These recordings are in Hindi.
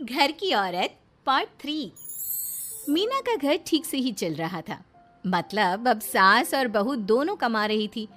घर की औरत पार्ट 3। मीना का घर ठीक से ही चल रहा था। मतलब अब सास और बहू दोनों कमा रही थी,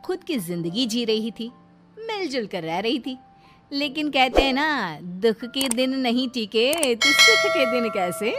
खुद की जिंदगी जी रही थी, मिलजुल कर रह रही थी। लेकिन कहते हैं ना, दुख के दिन नहीं टिके तो सुख के दिन कैसे।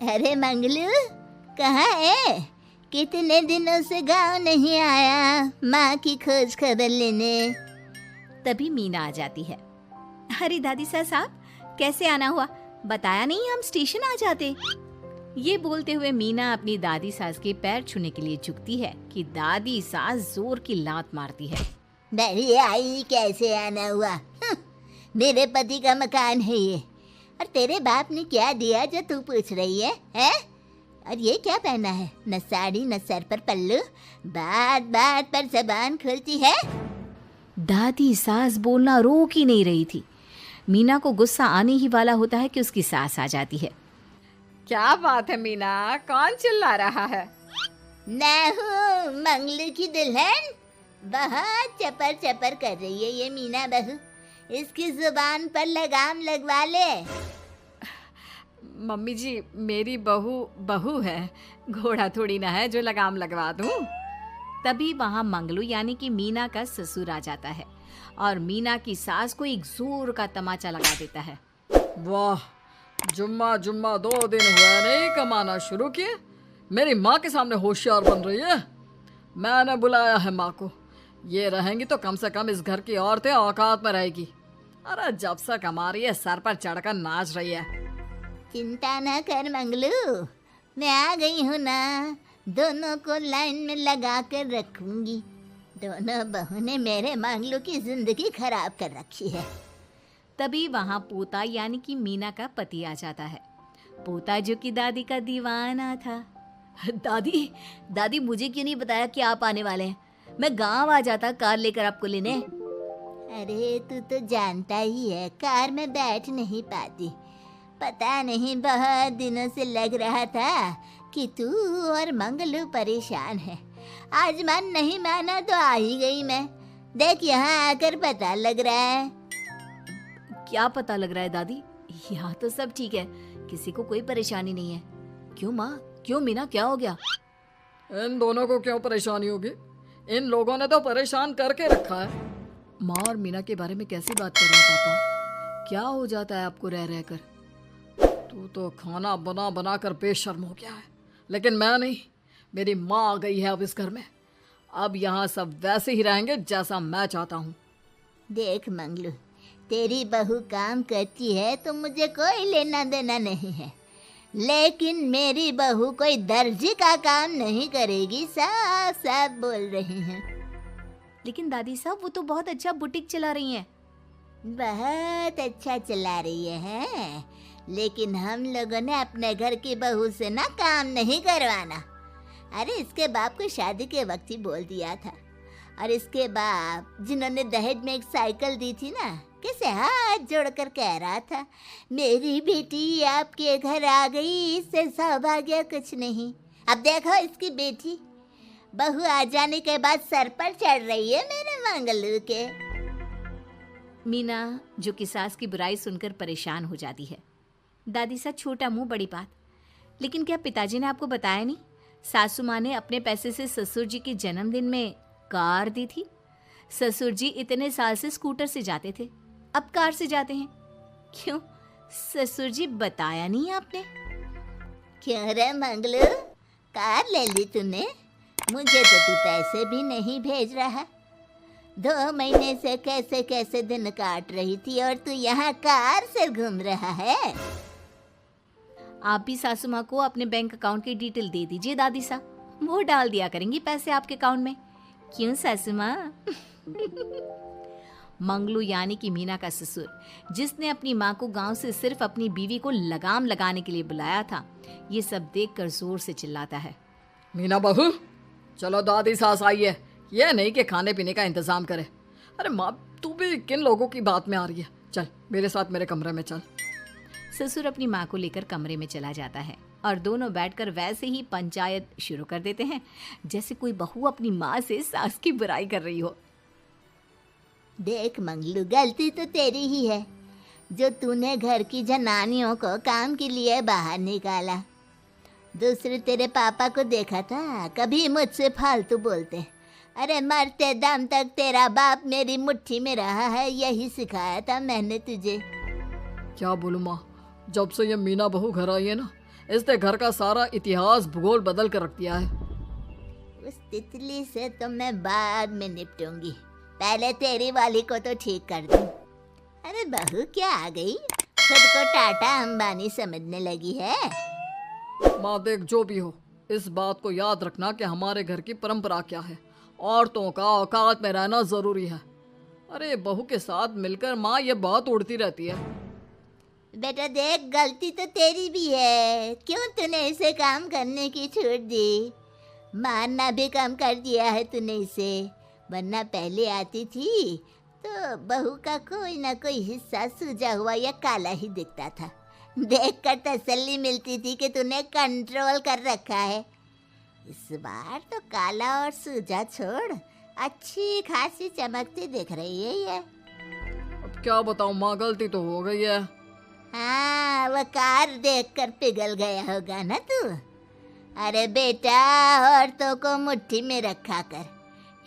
अरे मंगलू, कहाँ है? कितने दिनों से गांव नहीं आया माँ की खोज खबर लेने। तभी मीना आ जाती है। अरे दादी साहब, कैसे आना हुआ? बताया नहीं, हम स्टेशन आ जाते। ये बोलते हुए मीना अपनी दादी सास के पैर छूने के लिए झुकती है कि दादी सास जोर की लात मारती है। बड़ी आई, कैसे आना हुआ? मेरे पति का मकान है ये। और तेरे बाप ने क्या दिया जो तू पूछ रही है, हैं? और ये क्या पहना है? न साड़ी न सर पर पल्लू, बात बात पर जबान खुलती है। दादी सास बोलना रोक ही नहीं रही थी। मीना को गुस्सा आने ही वाला होता है कि उसकी सास आ जाती है। क्या बात है मीना, कौन चिल्ला रहा है? मैं हूँ मंगलू की दुल्हन। बहुत चपर चपर कर रही है ये मीना बहू। इसकी जुबान पर लगाम लगवा ले। मम्मी जी, मेरी बहू है, घोड़ा थोड़ी ना है जो लगाम लगवा दूं। तभी वहां मंगलू यानी कि मीना का ससुर आ जाता है और मीना की सास को एक जोर का तमाचा लगा देता है। वाह, जुम्मा 2 दिन हुआ नहीं कमाना शुरू किए, मेरी माँ के सामने होशियार बन रही है। मैंने बुलाया है माँ को, ये रहेंगी तो कम से कम इस घर की औरतें औकात में रहेगी। अरे जब से कमा रही है सर पर चढ़कर नाच रही है। चिंता न कर मंगलू, मैं आ गई हूँ ना। दोनों को लाइन में लगा कर रखूंगी। दोनों बहू ने मेरे मंगलू की जिंदगी खराब कर रखी है। तभी वहां पोता यानी कि मीना का पति आ जाता है। पोता जो कि दादी का दीवाना था। दादी मुझे क्यों नहीं बताया कि आप आने वाले हैं? मैं गांव आ जाता कार लेकर आपको लेने। अरे तू तो जानता ही है, कार में बैठ नहीं पाती। पता नहीं, बहुत दिनों से लग रहा था कि तू और मंगलू परेशान है। आज मन नहीं माना तो आ ही गई मैं। देख, यहाँ आकर पता लग रहा है। क्या पता लग रहा है दादी? यहाँ तो सब ठीक है, किसी को कोई परेशानी नहीं है। क्यों माँ, क्यों मीना, क्या हो गया? इन दोनों को क्यों परेशानी होगी? इन लोगों ने तो परेशान करके रखा है। माँ और मीना के बारे में कैसी बात कर रहे हैं पापा? क्या हो जाता है आपको रह रहकर? तू तो खाना बना बना कर बेशर्म हो गया है, लेकिन मैं नहीं। मेरी माँ आ गई है अब इस घर में। अब यहाँ सब वैसे ही रहेंगे जैसा मैं चाहता हूँ। देख मंगलू, तेरी बहू काम करती है तो मुझे कोई लेना देना नहीं है, लेकिन मेरी बहू कोई दर्जी का काम नहीं करेगी। साफ साफ बोल रही हैं। लेकिन दादी साहब, वो तो बहुत अच्छा बुटीक चला रही हैं। बहुत अच्छा चला रही है, लेकिन हम लोगों ने अपने घर की बहू से ना काम नहीं करवाना। अरे इसके बाप को शादी के वक्त ही बोल दिया था। और इसके बाप जिन्होंने दहेज में एक साइकिल दी थी ना, कैसे हाथ जोड़कर कह रहा था, मेरी बेटी आपके घर आ गई, इससे सौभाग्य कुछ नहीं। अब देखो इसकी बेटी, बहू आ जाने के बाद सर पर चढ़ रही है मेरे मंगलू के। मीना जो कि सास की बुराई सुनकर परेशान हो जाती है। दादी सा, छोटा मुंह बड़ी बात। लेकिन क्या पिताजी ने आपको बताया नहीं? सासू माँ ने अपने पैसे से ससुर जी के जन्मदिन में कार दी थी। ससुर जी इतने साल से स्कूटर से जाते थे, अब कार से जाते हैं। क्यों ससुर जी, बताया नहीं आपने? क्यों रे मंगलू, कार ले ली तूने? मुझे तो तू पैसे भी नहीं भेज रहा। 2 महीने से कैसे कैसे दिन काट रही थी और तू यहाँ कार से घूम रहा है। आप भी सासू माँ को अपने बैंक अकाउंट की डिटेल दे दीजिए दादी साहब, वो डाल दिया करेंगी पैसे आपके अकाउंट में। क्यों सासू माँ? मंगलू यानी कि मीना का ससुर, जिसने अपनी माँ को गांव से सिर्फ अपनी बीवी को लगाम लगाने के लिए बुलाया था, ये सब देखकर जोर से चिल्लाता है। मीना बहू, चलो दादी सास आई है, ये नहीं कि खाने पीने का इंतजाम करे। अरे माँ, तू भी किन लोगों की बात में आ रही है? चल मेरे साथ मेरे कमरे में चल। ससुर अपनी माँ को लेकर कमरे में चला जाता है और दोनों बैठकर वैसे ही पंचायत शुरू कर देते हैं जैसे कोई बहू अपनी माँ से सास की बुराई कर रही हो। देख मंगलू, गलती तो तेरी ही है जो तूने घर की जनानियों को काम के लिए बाहर निकाला। दूसरे तेरे पापा को देखा था, कभी मुझसे फालतू बोलते। अरे मरते दम तक तेरा बाप मेरी मुट्ठी में रहा है, यही सिखाया था मैंने तुझे। क्या बोलूं माँ, जब से ये मीना बहू घर आई है ना, इसने घर का सारा इतिहास भूगोल बदल कर रख दिया है। उस तितली से तो मैं बाद में निपटूंगी, पहले तेरी वाली को तो ठीक कर दूं। अरे बहू क्या आ गई, खुद को टाटा अंबानी समझने लगी है। माँ देख, जो भी हो, इस बात को याद रखना कि हमारे घर की परंपरा क्या है। औरतों का औकात में रहना जरूरी है। अरे बहू के साथ मिलकर माँ ये बहुत उड़ती रहती है। बेटा देख, गलती तो तेरी भी है, क्यों तूने इसे काम करने की छूट दी। मारना भी कम कर दिया है तूने इसे, वरना पहले आती थी तो बहू का कोई ना कोई हिस्सा सूजा हुआ या काला ही दिखता था। देखकर तसल्ली मिलती थी कि तूने कंट्रोल कर रखा है। इस बार तो काला और सूजा छोड़, अच्छी खासी चमकती दिख रही है ये। अब क्या बताऊं माँ, गलती तो हो गई है। हाँ, वो कार देखकर पिघल गया होगा ना तू। अरे बेटा, औरतों को मुट्ठी में रखा कर।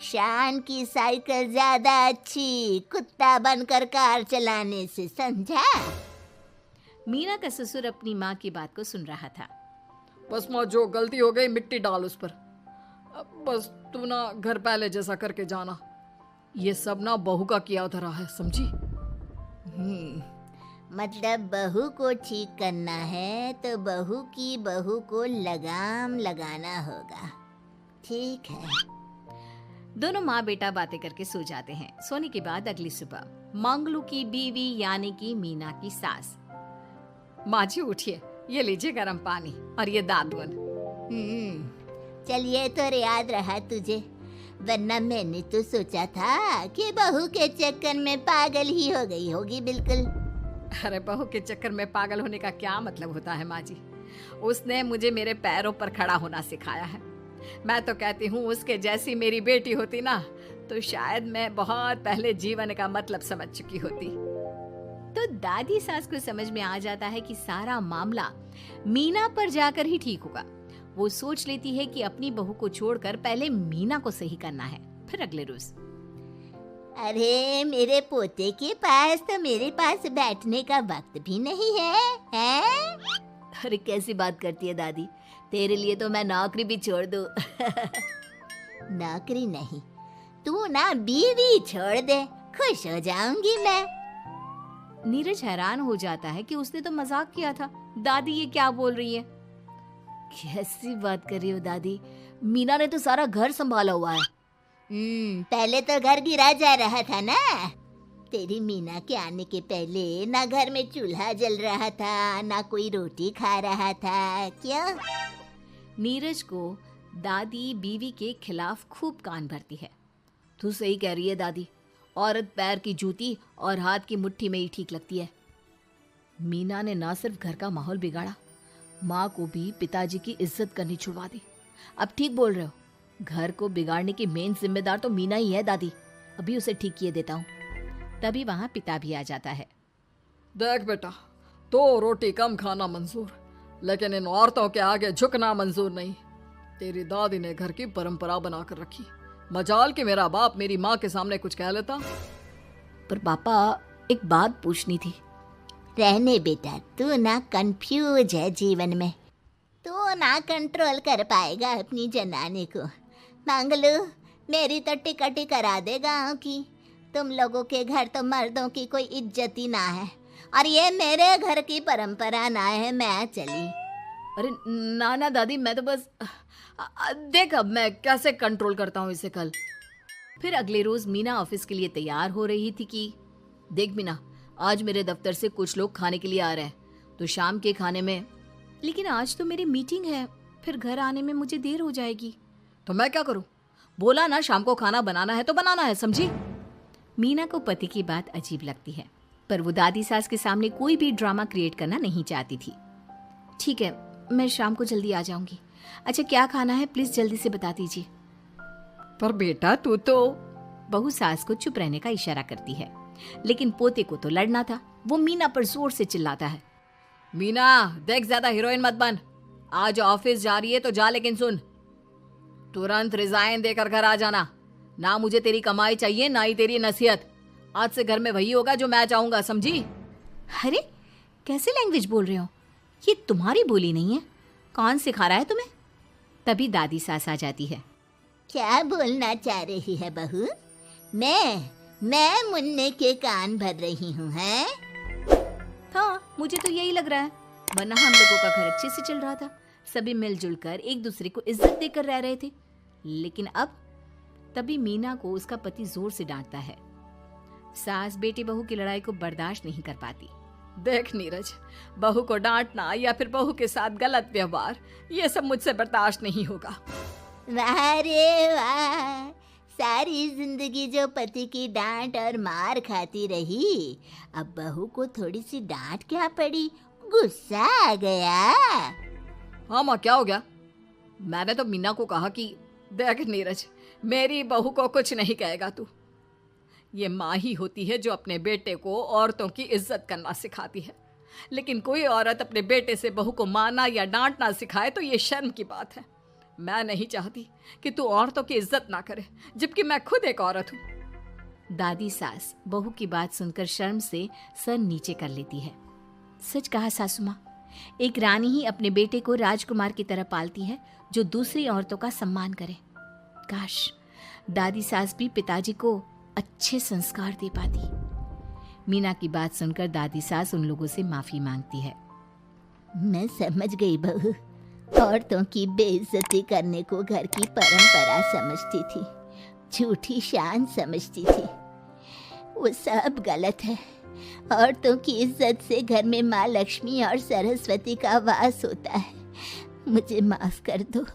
शान की साइकिल ज्यादा अच्छी कुत्ता बनकर कार चलाने से, समझा। मीना का ससुर अपनी माँ की बात को सुन रहा था। बस माँ, जो गलती हो गई मिट्टी डाल उस पर। अब बस तू ना घर पहले जैसा करके जाना। ये सब ना बहू का किया धरा है, समझी। मतलब बहू को ठीक करना है तो बहू की बहू को लगाम लगाना होगा, ठीक है। दोनों माँ बेटा बातें करके सो जाते हैं। सोने के बाद अगली सुबह मंगलू की बीवी यानी कि मीना की सास, माँ जी उठिए, ये लीजिए गर्म पानी और ये दादुन। चलिए तो याद रहा तुझे, वरना मैंने तो सोचा था कि बहू के चक्कर में पागल ही हो गई होगी बिल्कुल। अरे बहू के चक्कर में पागल होने का क्या मतलब होता है माँ जी। उसने मुझे मेरे पैरों पर खड़ा होना सिखाया है। मैं तो कहती हूँ उसके जैसी मेरी बेटी होती ना तो शायद मैं बहुत पहले जीवन का मतलब समझ चुकी होती। तो दादी सास को समझ में आ जाता है कि सारा मामला मीना पर जाकर ही ठीक होगा। वो सोच लेती है कि अपनी बहू को छोड़कर पहले मीना को सही करना है। फिर अगले रोज, अरे मेरे पोते के पास तो मेरे पास बैठने का वक्त भी नहीं है, हैं? अरे कैसी बात करती है दादी, तेरे लिए तो मैं नौकरी भी छोड़ दूं। नौकरी नहीं, तू ना बीवी छोड़ दे, खुश हो जाऊंगी मैं। नीरज हैरान हो जाता है कि उसने तो मजाक किया था। दादी ये क्या बोल रही है? कैसी बात कर रही हो दादी, मीना ने तो सारा घर संभाला हुआ है। पहले तो घर गिरा जा रहा था ना। तेरी मीना के आने के पहले ना घर में चूल्हा जल रहा था, ना कोई रोटी खा रहा था, क्यों? नीरज को दादी बीवी के खिलाफ खूब कान भरती है। तू सही कह रही है दादी, औरत पैर की जूती और हाथ की मुट्ठी में ही ठीक लगती है। मीना ने ना सिर्फ घर का माहौल बिगाड़ा, माँ को भी पिताजी की इज्जत करनी छुड़वा दी। अब ठीक बोल रहे हो, घर को बिगाड़ने की मेन जिम्मेदार तो मीना ही है दादी। अभी उसे ठीक किए देता हूँ। तभी वहाँ पिता भी आ जाता है। देख बेटा, तो रोटी कम खाना मंजूर, लेकिन इन औरतों के आगे झुकना मंजूर नहीं। तेरी दादी ने घर की परंपरा बनाकर रखी, मजाल कि मेरा बाप मेरी माँ के सामने कुछ कह लेता। पर पापा एक बात पूछनी थी। रहने बेटा, तू ना कंफ्यूज है जीवन में, तू ना कंट्रोल कर पाएगा अपनी जनाने को। मंगलू, मेरी तो टिकट ही करा दे गाँव की। तुम लोगों के घर तो मर्दों की कोई इज्जत ही ना है, और ये मेरे घर की परंपरा ना है, मैं चली। अरे ना ना दादी, मैं तो बस देख अब मैं कैसे कंट्रोल करता हूँ इसे कल। फिर अगले रोज मीना ऑफिस के लिए तैयार हो रही थी कि देख मीना, आज मेरे दफ्तर से कुछ लोग खाने के लिए आ रहे हैं, तो शाम के खाने में। लेकिन आज तो मेरी मीटिंग है, फिर घर आने में मुझे देर हो जाएगी। तो मैं क्या करूं? बोला ना शाम को खाना बनाना है तो बनाना है, समझी। मीना को पति की बात अजीब लगती है, पर वो दादी सास के सामने कोई भी ड्रामा क्रिएट करना नहीं चाहती थी। ठीक है, मैं शाम को जल्दी आ जाऊंगी। अच्छा क्या खाना है प्लीज जल्दी से बता दीजिए। पर बेटा तू तो बहू सास को चुप रहने का इशारा करती है, लेकिन पोते को तो लड़ना था। वो मीना पर जोर से चिल्लाता है, मीना देख, ज्यादा हीरोइन मत बन। आज ऑफिस जा रही है तो जा, लेकिन सुन, तुरंत रिजाइन देकर घर आ जाना। ना मुझे तेरी कमाई चाहिए, ना ही तेरी नसीहत। आज से घर में वही होगा जो मैं चाहूंगा, समझी? अरे कैसे लैंग्वेज बोल रहे हो? ये तुम्हारी बोली नहीं है। कौन सिखा रहा है तुम्हें? तभी दादी सास आ जाती है। क्या बोलना चाह रही है बहू? मैं मुन्ने के कान भर रही हूँ, हैं? हाँ, मुझे तो यही लग रहा है, वरना हम लोगों का घर अच्छे से चल रहा था। सभी मिलजुल कर एक दूसरे को इज्जत देकर रह रहे थे। लेकिन अब तभी मीना को उसका पति जोर से डांटता है। सास बेटी बहू की लड़ाई को बर्दाश्त नहीं कर पाती। देख नीरज, बहू को डांटना या फिर बहू के साथ गलत व्यवहार, ये सब मुझसे बर्दाश्त नहीं होगा। वाह रे वाह, सारी जिंदगी जो पति की डांट और मार खाती रही, अब बहू को थोड़ी सी डांट क्या पड़ी, गुस्सा आ गया। हाँ माँ, क्या हो गया? मैंने तो मीना को कहा कि देख नीरज, मेरी बहू को कुछ नहीं कहेगा तू। ये माँ ही होती है जो अपने बेटे को औरतों की इज्जत करना सिखाती है, लेकिन कोई औरत अपने बेटे से बहू को मारना या डांटना सिखाए तो ये शर्म की बात है। मैं नहीं चाहती कि तू औरतों की इज्जत ना करे, जबकि मैं खुद एक औरत हूँ। दादी सास बहू की बात सुनकर शर्म से सर नीचे कर लेती है। सच कहा सासू माँ, एक रानी ही अपने बेटे को राजकुमार की तरह पालती है, जो दूसरी औरतों का सम्मान करे। काश दादी सास भी पिताजी को अच्छे संस्कार दे पाती। मीना की बात सुनकर दादी सास उन लोगों से माफी मांगती है। मैं समझ गई बहू, औरतों की बेइज्जती करने को घर की परंपरा समझती थी, झूठी शान समझती थी। वो सब गलत है। औरतों की इज्जत से घर में माँ लक्ष्मी और सरस्वती का वास होता है। मुझे माफ कर दो।